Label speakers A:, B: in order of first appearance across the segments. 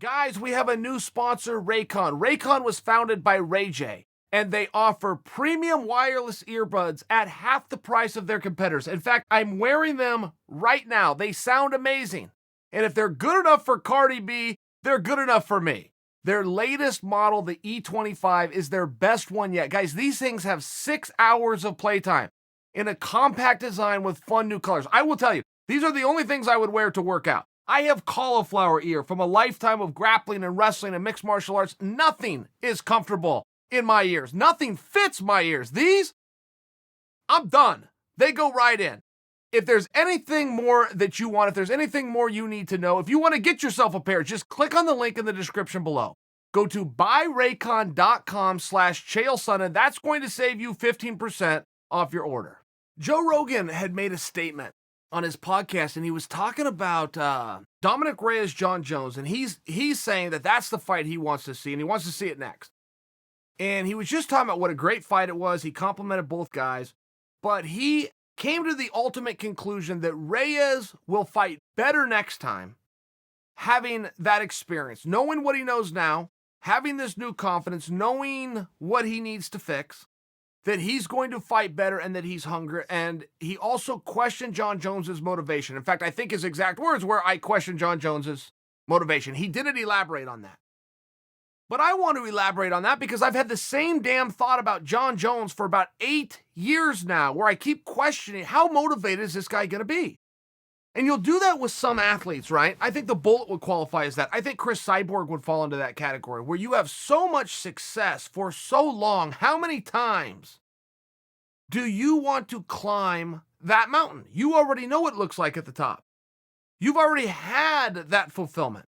A: Guys, we have a new sponsor, Raycon. Raycon was founded by Ray J, and they offer premium wireless earbuds at half the price of their competitors. In fact, I'm wearing them right now. They sound amazing. And if they're good enough for Cardi B, they're good enough for me. Their latest model, the E25, is their best one yet. Guys, these things have 6 hours of playtime in a compact design with fun new colors. I will tell you, these are the only things I would wear to work out. I have cauliflower ear from a lifetime of grappling and wrestling and mixed martial arts. Nothing is comfortable in my ears. Nothing fits my ears. These, I'm done. They go right in. If there's anything more that you want, if there's anything more you need to know, if you want to get yourself a pair, just click on the link in the description below. Go to buyraycon.com/Chael Sonnen. That's going to save you 15% off your order. Joe Rogan had made a statement on his podcast, and he was talking about Dominick Reyes, Jon Jones, and he's saying that that's the fight he wants to see, and he wants to see it next. And he was just talking about what a great fight it was. He complimented both guys, but he came to the ultimate conclusion that Reyes will fight better next time, having that experience, knowing what he knows now, having this new confidence, knowing what he needs to fix, that he's going to fight better and that he's hungry. And he also questioned Jon Jones's motivation. In fact, I think his exact words were, I question Jon Jones's motivation. He didn't elaborate on that. But I want to elaborate on that because I've had the same damn thought about Jon Jones for about 8 years now, where I keep questioning, how motivated is this guy going to be? And you'll do that with some athletes, right? I think the Bullet would qualify as that. I think Chris Cyborg would fall into that category, where you have so much success for so long. How many times do you want to climb that mountain? You already know what it looks like at the top. You've already had that fulfillment.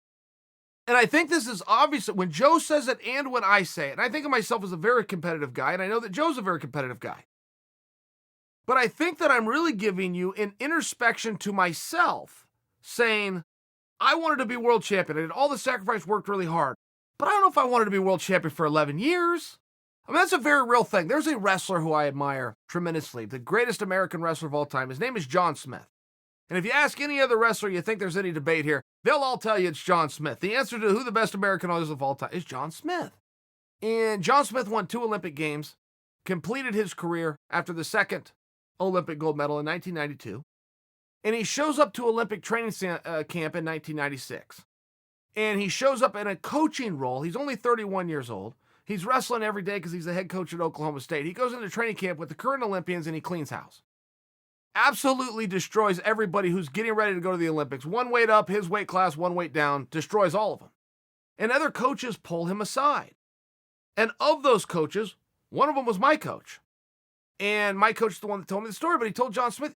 A: And I think this is obvious when Joe says it and when I say it. And I think of myself as a very competitive guy, and I know that Joe's a very competitive guy. But I think that I'm really giving you an introspection to myself, saying, I wanted to be world champion. I did all the sacrifice, worked really hard. But I don't know if I wanted to be world champion for 11 years. I mean, that's a very real thing. There's a wrestler who I admire tremendously, the greatest American wrestler of all time. His name is John Smith. And if you ask any other wrestler, you think there's any debate here, they'll all tell you it's John Smith. The answer to who the best American is of all time is John Smith. And John Smith won 2 Olympic Games, completed his career after the second Olympic gold medal in 1992. And he shows up to Olympic training camp in 1996. And he shows up in a coaching role. He's only 31 years old. He's wrestling every day because he's the head coach at Oklahoma State. He goes into training camp with the current Olympians and he cleans house. Absolutely destroys everybody who's getting ready to go to the Olympics. One weight up, his weight class, one weight down, destroys all of them. And other coaches pull him aside. And of those coaches, one of them was my coach. And my coach is the one that told me the story, but he told John Smith,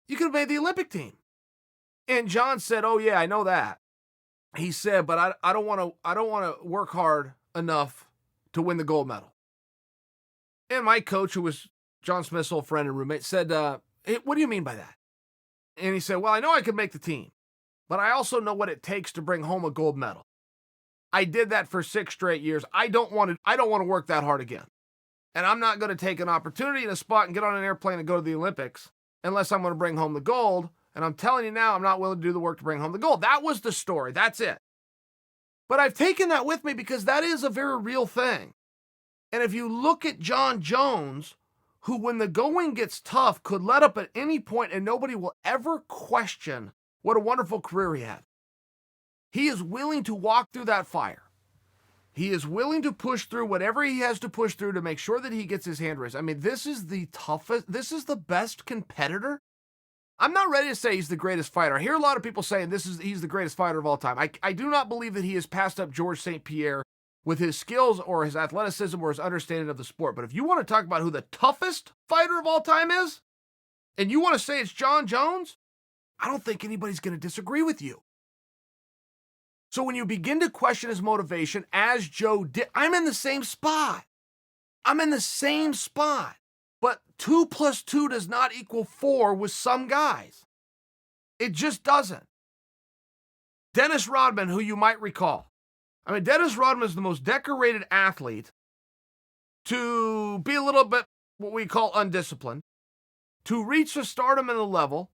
A: you could have made the Olympic team. And John said, oh yeah, I know that. He said, but I don't want to work hard enough to win the gold medal. And my coach, who was John Smith's old friend and roommate, said, hey, what do you mean by that? And he said, well, I know I could make the team, but I also know what it takes to bring home a gold medal. I did that for 6 straight years. I don't want to work that hard again. And I'm not going to take an opportunity in a spot and get on an airplane and go to the Olympics unless I'm going to bring home the gold. And I'm telling you now, I'm not willing to do the work to bring home the gold. That was the story. That's it. But I've taken that with me because that is a very real thing. And if you look at Jon Jones, who when the going gets tough could let up at any point and nobody will ever question what a wonderful career he had. He is willing to walk through that fire. He is willing to push through whatever he has to push through to make sure that he gets his hand raised. I mean, this is the toughest, this is the best competitor. I'm not ready to say he's the greatest fighter. I hear a lot of people saying he's the greatest fighter of all time. I do not believe that he has passed up Georges St-Pierre with his skills or his athleticism or his understanding of the sport. But if you want to talk about who the toughest fighter of all time is, and you want to say it's Jon Jones, I don't think anybody's going to disagree with you. So when you begin to question his motivation, as Joe did, I'm in the same spot. But 2 + 2 does not equal 4 with some guys. It just doesn't. Dennis Rodman, who you might recall. I mean, Dennis Rodman is the most decorated athlete to be a little bit what we call undisciplined, to reach the stardom and the level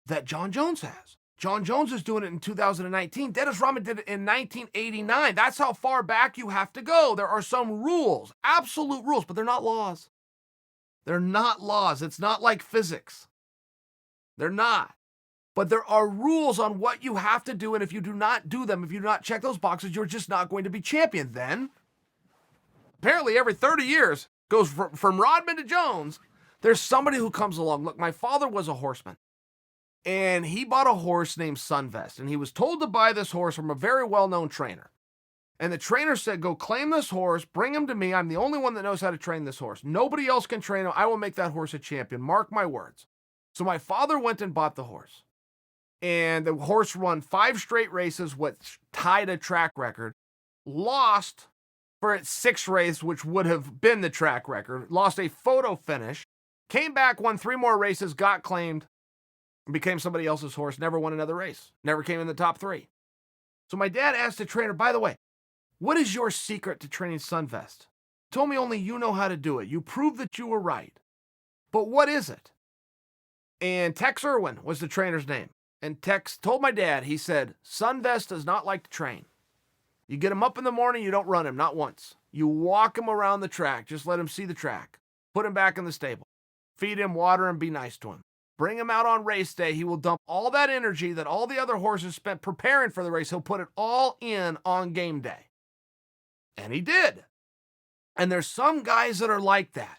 A: that Jon Jones has. Jon Jones is doing it in 2019. Dennis Rodman did it in 1989. That's how far back you have to go. There are some rules, absolute rules, but they're not laws. They're not laws. It's not like physics. They're not. But there are rules on what you have to do, and if you do not do them, if you do not check those boxes, you're just not going to be champion. Then, apparently every 30 years, goes from Rodman to Jones, there's somebody who comes along. Look, my father was a horseman, and he bought a horse named Sunvest, and he was told to buy this horse from a very well-known trainer. And the trainer said, go claim this horse, bring him to me. I'm the only one that knows how to train this horse. Nobody else can train him. I will make that horse a champion. Mark my words. So my father went and bought the horse. And the horse won 5 straight races, which tied a track record. Lost for its 6th race, which would have been the track record. Lost a photo finish. Came back, won 3 more races, got claimed, and became somebody else's horse. Never won another race. Never came in the top 3. So my dad asked the trainer, by the way, what is your secret to training Sunvest? Told me only you know how to do it. You proved that you were right. But what is it? And Tex Irwin was the trainer's name. And Tex told my dad, he said, Sunvest does not like to train. You get him up in the morning, you don't run him, not once. You walk him around the track, just let him see the track. Put him back in the stable. Feed him, water him, be nice to him. Bring him out on race day. He will dump all that energy that all the other horses spent preparing for the race. He'll put it all in on game day. And he did. And there's some guys that are like that.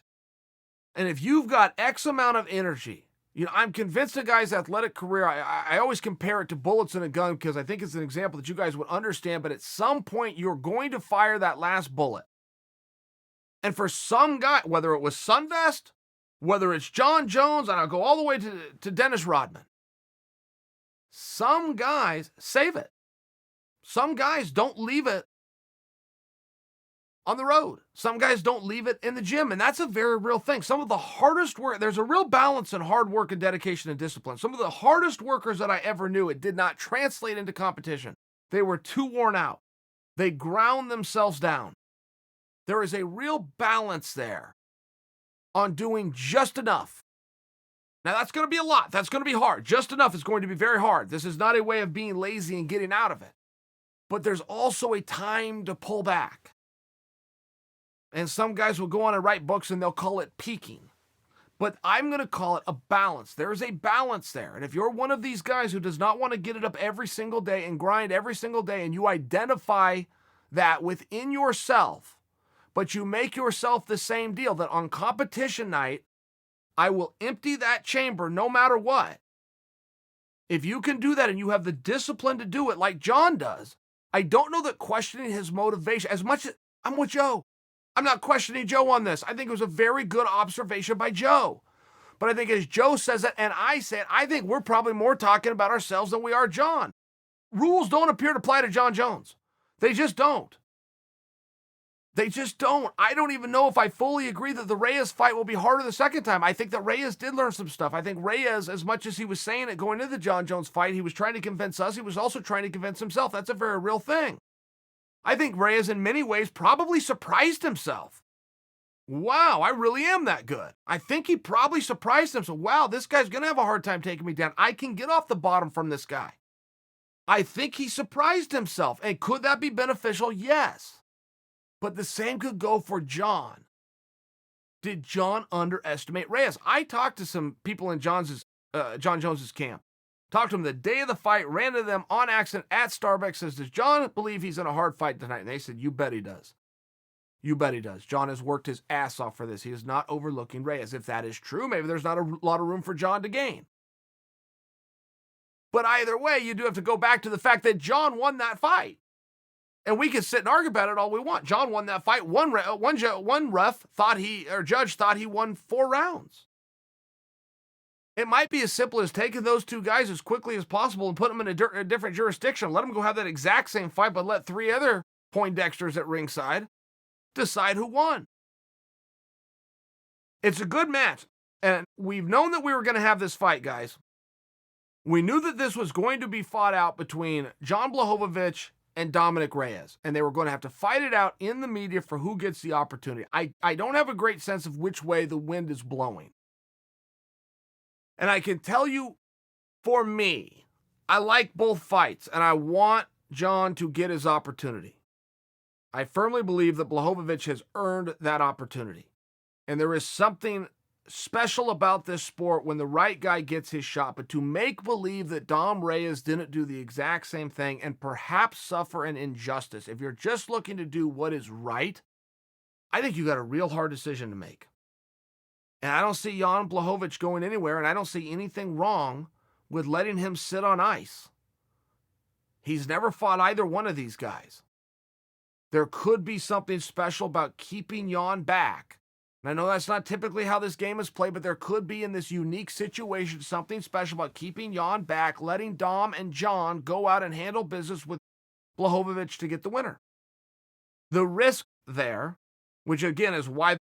A: And if you've got X amount of energy, I'm convinced a guy's athletic career, I always compare it to bullets in a gun because I think it's an example that you guys would understand, but at some point you're going to fire that last bullet. And for some guy, whether it was Sunvest, whether it's Jon Jones, and I'll go all the way to Dennis Rodman, some guys save it. Some guys don't leave it on the road. Some guys don't leave it in the gym, and that's a very real thing. Some of the hardest work, there's a real balance in hard work and dedication and discipline. Some of the hardest workers that I ever knew, it did not translate into competition. They were too worn out. They ground themselves down. There is a real balance there on doing just enough. Now, that's going to be a lot. That's going to be hard. Just enough is going to be very hard. This is not a way of being lazy and getting out of it. But there's also a time to pull back. And some guys will go on and write books and they'll call it peaking. But I'm going to call it a balance. There is a balance there. And if you're one of these guys who does not want to get it up every single day and grind every single day, and you identify that within yourself, but you make yourself the same deal, that on competition night, I will empty that chamber no matter what. If you can do that and you have the discipline to do it like Jon does, I don't know that questioning his motivation, as much as I'm with Joe. I'm not questioning Joe on this. I think it was a very good observation by Joe. But I think as Joe says it and I say it, I think we're probably more talking about ourselves than we are Jon. Rules don't appear to apply to Jon Jones. They just don't. They just don't. I don't even know if I fully agree that the Reyes fight will be harder the second time. I think that Reyes did learn some stuff. I think Reyes, as much as he was saying it going into the Jon Jones fight, he was trying to convince us. He was also trying to convince himself. That's a very real thing. I think Reyes, in many ways, probably surprised himself. Wow, I really am that good. I think he probably surprised himself. Wow, this guy's going to have a hard time taking me down. I can get off the bottom from this guy. I think he surprised himself. And could that be beneficial? Yes. But the same could go for Jon. Did Jon underestimate Reyes? I talked to some people in Jon Jones's camp. Talked to him the day of the fight, ran into them on accident at Starbucks, says, does Jon believe he's in a hard fight tonight? And they said, you bet he does. You bet he does. Jon has worked his ass off for this. He is not overlooking Reyes. If that is true, maybe there's not a lot of room for Jon to gain. But either way, you do have to go back to the fact that Jon won that fight. And we can sit and argue about it all we want. Jon won that fight. One ref thought judge thought he won 4 rounds. It might be as simple as taking those 2 guys as quickly as possible and put them in a different jurisdiction. Let them go have that exact same fight, but let 3 other Poindexters at ringside decide who won. It's a good match. And we've known that we were going to have this fight, guys. We knew that this was going to be fought out between Jan Blachowicz and Dominick Reyes. And they were going to have to fight it out in the media for who gets the opportunity. I don't have a great sense of which way the wind is blowing. And I can tell you, for me, I like both fights, and I want Jon to get his opportunity. I firmly believe that Blachowicz has earned that opportunity. And there is something special about this sport when the right guy gets his shot. But to make believe that Dom Reyes didn't do the exact same thing and perhaps suffer an injustice, if you're just looking to do what is right, I think you got a real hard decision to make. And I don't see Jan Blachowicz going anywhere, and I don't see anything wrong with letting him sit on ice. He's never fought either one of these guys. There could be something special about keeping Jan back. And I know that's not typically how this game is played, but there could be in this unique situation something special about keeping Jan back, letting Dom and Jon go out and handle business with Blachowicz to get the winner. The risk there, which again is why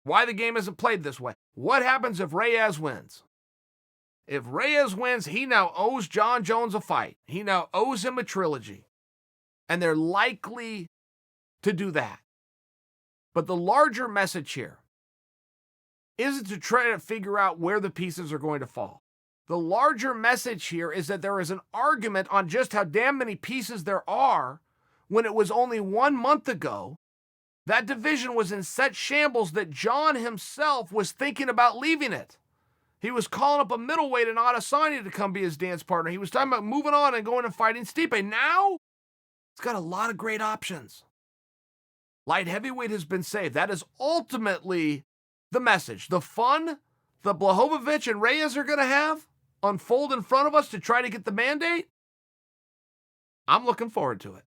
A: the game isn't played this way. What happens if Reyes wins? If Reyes wins, he now owes Jon Jones a fight. He now owes him a trilogy. And they're likely to do that. But the larger message here isn't to try to figure out where the pieces are going to fall. The larger message here is that there is an argument on just how damn many pieces there are when it was only 1 month ago that division was in such shambles that Jon himself was thinking about leaving it. He was calling up a middleweight in Adesanya to come be his dance partner. He was talking about moving on and going and fighting Stipe. Now, he's got a lot of great options. Light heavyweight has been saved. That is ultimately the message. The fun that Blachowicz and Reyes are going to have unfold in front of us to try to get the mandate, I'm looking forward to it.